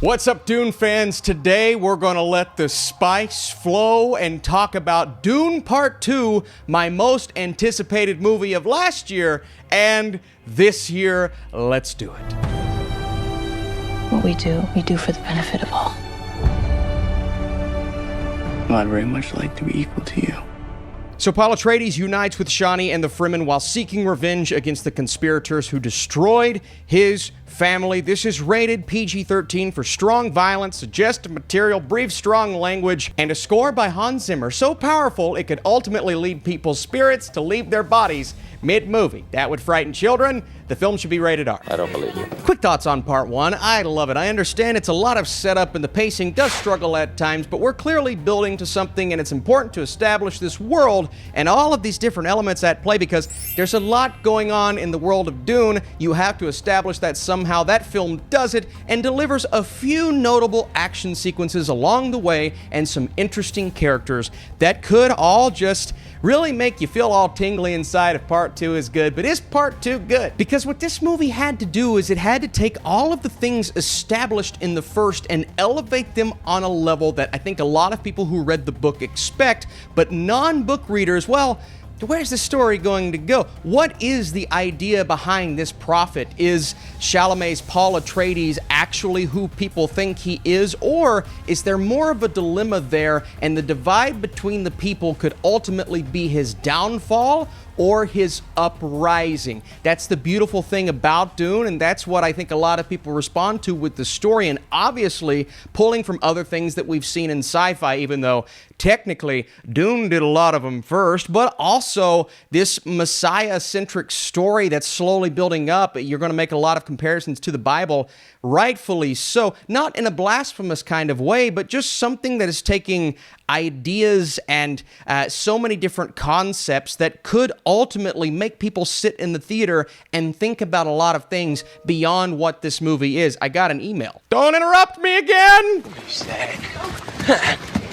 What's up, Dune fans? Today we're going to let the spice flow and talk about Dune Part 2, my most anticipated movie of last year and this year. Let's do it. What we do for the benefit of all. Well, I'd very much like to be equal to you. So Paul Atreides unites with Chani and the Fremen while seeking revenge against the conspirators who destroyed his family. This is rated PG-13 for strong violence, suggestive material, brief, strong language, and a score by Hans Zimmer so powerful it could ultimately lead people's spirits to leave their bodies mid-movie. That would frighten children. The film should be rated R. I don't believe you. Quick thoughts on Part 1. I love it. I understand it's a lot of setup and the pacing does struggle at times, but we're clearly building to something, and it's important to establish this world and all of these different elements at play because there's a lot going on in the world of Dune. You have to establish that somehow. That film does it and delivers a few notable action sequences along the way and some interesting characters that could all just really make you feel all tingly inside if Part 2 is good. But is Part 2 good? Because what this movie had to do is it had to take all of the things established in the first and elevate them on a level that I think a lot of people who read the book expect, but non-book readers, well, where's the story going to go? What is the idea behind this prophet? Is Chalamet's Paul Atreides actually who people think he is? Or is there more of a dilemma there, and the divide between the people could ultimately be his downfall or his uprising? That's the beautiful thing about Dune, and that's what I think a lot of people respond to with the story, and obviously pulling from other things that we've seen in sci-fi, even though technically Dune did a lot of them first, but also this Messiah-centric story that's slowly building up. You're going to make a lot of comparisons to the Bible, rightfully so, not in a blasphemous kind of way, but just something that is taking ideas and so many different concepts that could ultimately make people sit in the theater and think about a lot of things beyond what this movie is. I got an email. Don't interrupt me again!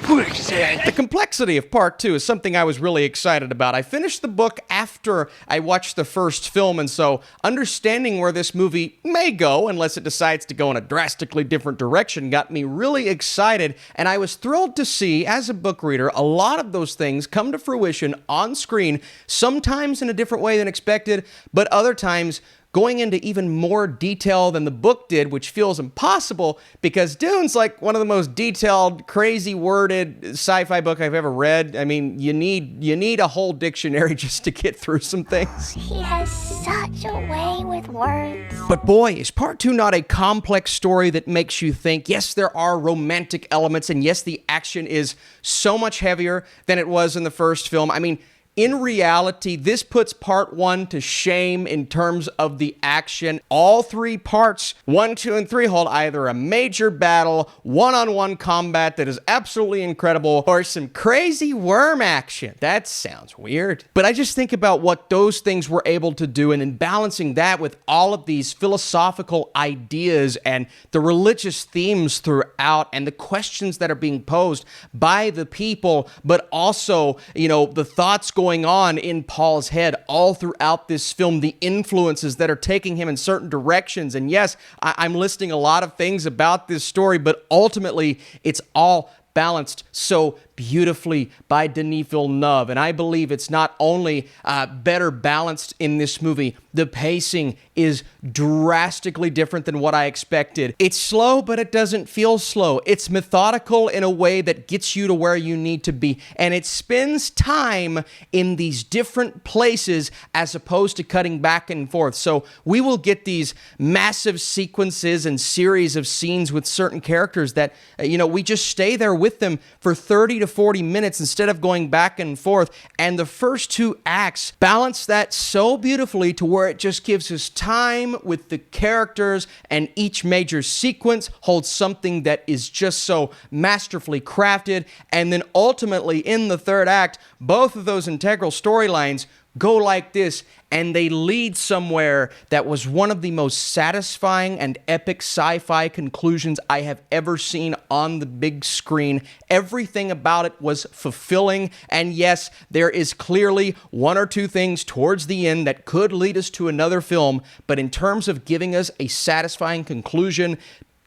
The complexity of Part 2 is something I was really excited about. I finished the book after I watched the first film, and so understanding where this movie may go, unless it decides to go in a drastically different direction, got me really excited, and I was thrilled to see, as a book reader, a lot of those things come to fruition on screen, sometimes in a different way than expected, but other times going into even more detail than the book did, which feels impossible because Dune's like one of the most detailed, crazy worded sci-fi book I've ever read. I mean, you need a whole dictionary just to get through some things. He has such a way with words. But boy, is Part 2 not a complex story that makes you think? Yes, there are romantic elements, and yes, the action is so much heavier than it was in the first film. I mean, in reality, this puts Part 1 to shame in terms of the action. All three parts, 1, 2, and 3, hold either a major battle, one-on-one combat that is absolutely incredible, or some crazy worm action. That sounds weird. But I just think about what those things were able to do, and in balancing that with all of these philosophical ideas and the religious themes throughout, and the questions that are being posed by the people, but also, the thoughts going on in Paul's head all throughout this film, the influences that are taking him in certain directions. And yes, I'm listing a lot of things about this story, but ultimately it's all balanced so beautifully by Denis Villeneuve. And I believe it's not only better balanced in this movie, the pacing is drastically different than what I expected. It's slow, but it doesn't feel slow. It's methodical in a way that gets you to where you need to be. And it spends time in these different places as opposed to cutting back and forth. So we will get these massive sequences and series of scenes with certain characters that, we just stay there with them for 30 to 40 minutes instead of going back and forth. And the first two acts balance that so beautifully to where it just gives us time with the characters, and each major sequence holds something that is just so masterfully crafted. And then ultimately in the third act, both of those integral storylines go like this, and they lead somewhere that was one of the most satisfying and epic sci-fi conclusions I have ever seen on the big screen. Everything about it was fulfilling, and yes, there is clearly one or two things towards the end that could lead us to another film, but in terms of giving us a satisfying conclusion,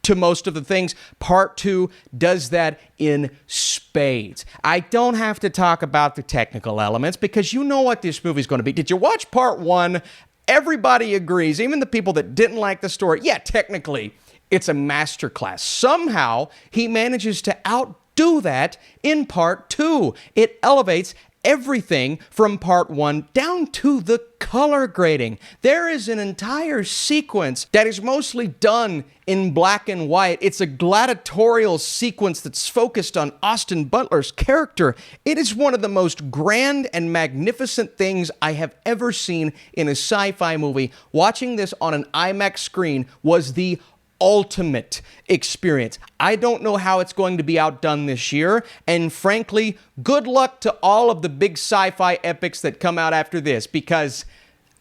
to most of the things. Part 2 does that in spades. I don't have to talk about the technical elements because you know what this movie's going to be. Did you watch Part 1? Everybody agrees, even the people that didn't like the story. Yeah, technically, it's a masterclass. Somehow, he manages to outdo that in Part 2. It elevates everything from Part 1 down to the color grading. There is an entire sequence that is mostly done in black and white. It's a gladiatorial sequence that's focused on Austin Butler's character. It is one of the most grand and magnificent things I have ever seen in a sci-fi movie. Watching this on an IMAX screen was the ultimate experience. I don't know how it's going to be outdone this year, and frankly, good luck to all of the big sci-fi epics that come out after this, because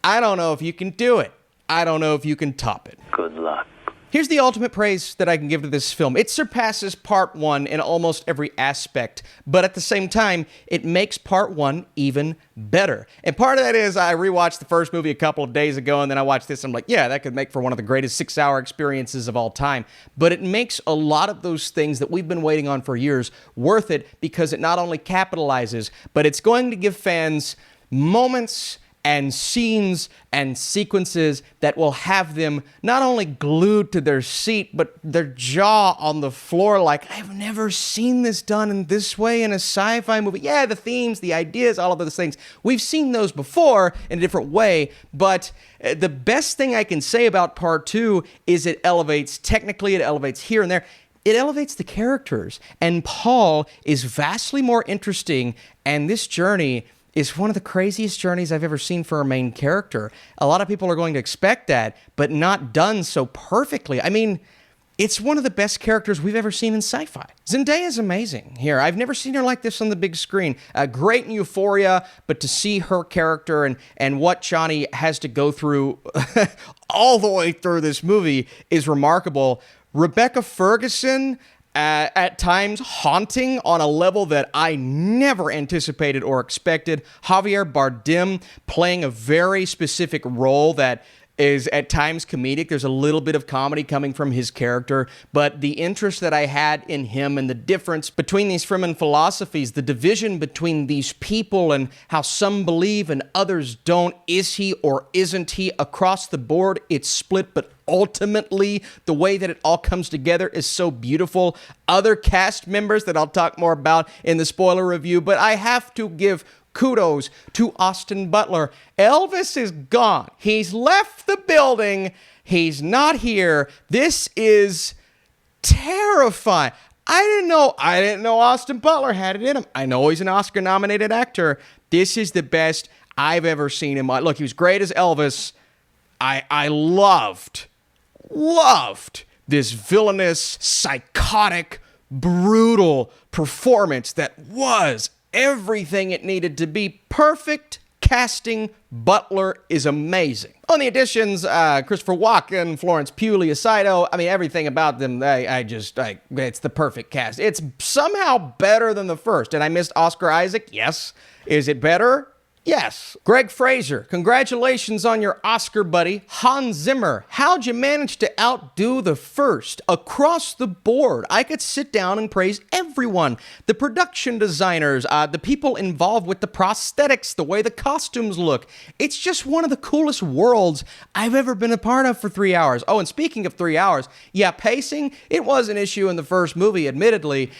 I don't know if you can do it. I don't know if you can top it. Good luck. Here's the ultimate praise that I can give to this film. It surpasses Part 1 in almost every aspect, but at the same time, it makes Part 1 even better. And part of that is I rewatched the first movie a couple of days ago, and then I watched this, and I'm like, yeah, that could make for one of the greatest 6-hour experiences of all time. But it makes a lot of those things that we've been waiting on for years worth it, because it not only capitalizes, but it's going to give fans moments and scenes and sequences that will have them not only glued to their seat, but their jaw on the floor like, I've never seen this done in this way in a sci-fi movie. Yeah, the themes, the ideas, all of those things. We've seen those before in a different way, but the best thing I can say about Part 2 is it elevates, technically it elevates here and there. It elevates the characters, and Paul is vastly more interesting, and this journey is one of the craziest journeys I've ever seen for a main character. A lot of people are going to expect that, but not done so perfectly. I mean, it's one of the best characters we've ever seen in sci-fi. Zendaya is amazing here. I've never seen her like this on the big screen. Great in Euphoria, but to see her character and what Chani has to go through all the way through this movie is remarkable. Rebecca Ferguson, at times haunting on a level that I never anticipated or expected. Javier Bardem playing a very specific role that is at times comedic. There's a little bit of comedy coming from his character, but the interest that I had in him and the difference between these Fremen philosophies, the division between these people and how some believe and others don't, is he or isn't he? Across the board, it's split, but ultimately, the way that it all comes together is so beautiful. Other cast members that I'll talk more about in the spoiler review, but I have to give kudos to Austin Butler. Elvis is gone. He's left the building. He's not here. This is terrifying. I didn't know Austin Butler had it in him. I know he's an Oscar-nominated actor. This is the best I've ever seen him. Look, he was great as Elvis. I loved this villainous, psychotic, brutal performance that was everything it needed to be. Perfect casting. Butler is amazing. On the additions, Christopher Walken, Florence Pugh, Leah Saido, I mean, everything about them, it's the perfect cast. It's somehow better than the first. And I missed Oscar Isaac? Yes. Is it better? Yes. Greg Fraser, congratulations on your Oscar, buddy. Hans Zimmer, how'd you manage to outdo the first? Across the board, I could sit down and praise everyone. The production designers, the people involved with the prosthetics, the way the costumes look. It's just one of the coolest worlds I've ever been a part of for 3 hours. Oh, and speaking of 3 hours, yeah, pacing, it was an issue in the first movie, admittedly.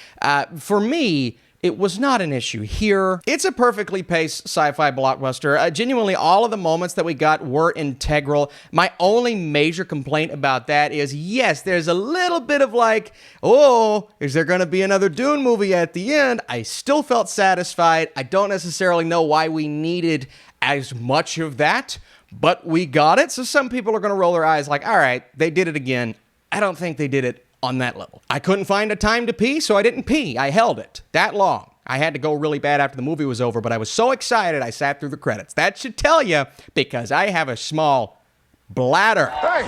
For me, it was not an issue here. It's a perfectly paced sci-fi blockbuster. Genuinely, all of the moments that we got were integral. My only major complaint about that is, yes, there's a little bit of like, oh, is there going to be another Dune movie at the end? I still felt satisfied. I don't necessarily know why we needed as much of that, but we got it. So some people are going to roll their eyes like, all right, they did it again. I don't think they did it on that level. I couldn't find a time to pee, so I didn't pee. I held it that long. I had to go really bad after the movie was over, but I was so excited I sat through the credits. That should tell you, because I have a small bladder. Hey,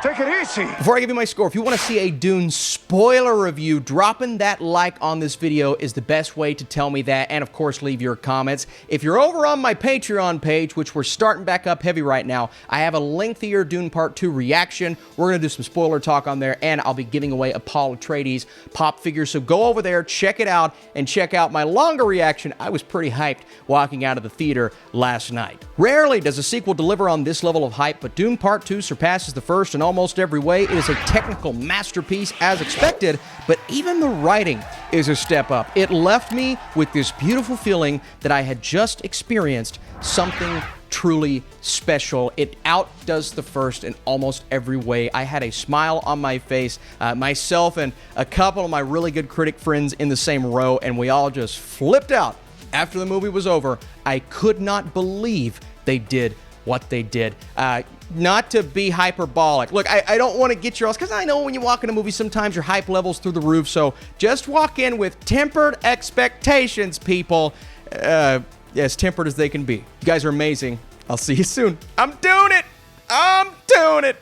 Take it easy. Before I give you my score, if you want to see a Dune spoiler review, dropping that like on this video is the best way to tell me that, and of course leave your comments. If you're over on my Patreon page, which we're starting back up heavy right now, I have a lengthier Dune Part 2 reaction. We're going to do some spoiler talk on there, and I'll be giving away a Paul Atreides pop figure, so go over there, check it out, and check out my longer reaction. I was pretty hyped walking out of the theater last night. Rarely does a sequel deliver on this level of hype, but Dune Part 2 surpasses the first in almost every way. It is a technical masterpiece as expected, but even the writing is a step up. It left me with this beautiful feeling that I had just experienced something truly special. It outdoes the first in almost every way. I had a smile on my face, myself and a couple of my really good critic friends in the same row, and we all just flipped out after the movie was over. I could not believe they did what they did. Not to be hyperbolic. Look, I don't want to get your, because I know when you walk in a movie, sometimes your hype level's through the roof, so just walk in with tempered expectations, people. As tempered as they can be. You guys are amazing. I'll see you soon. I'm doing it!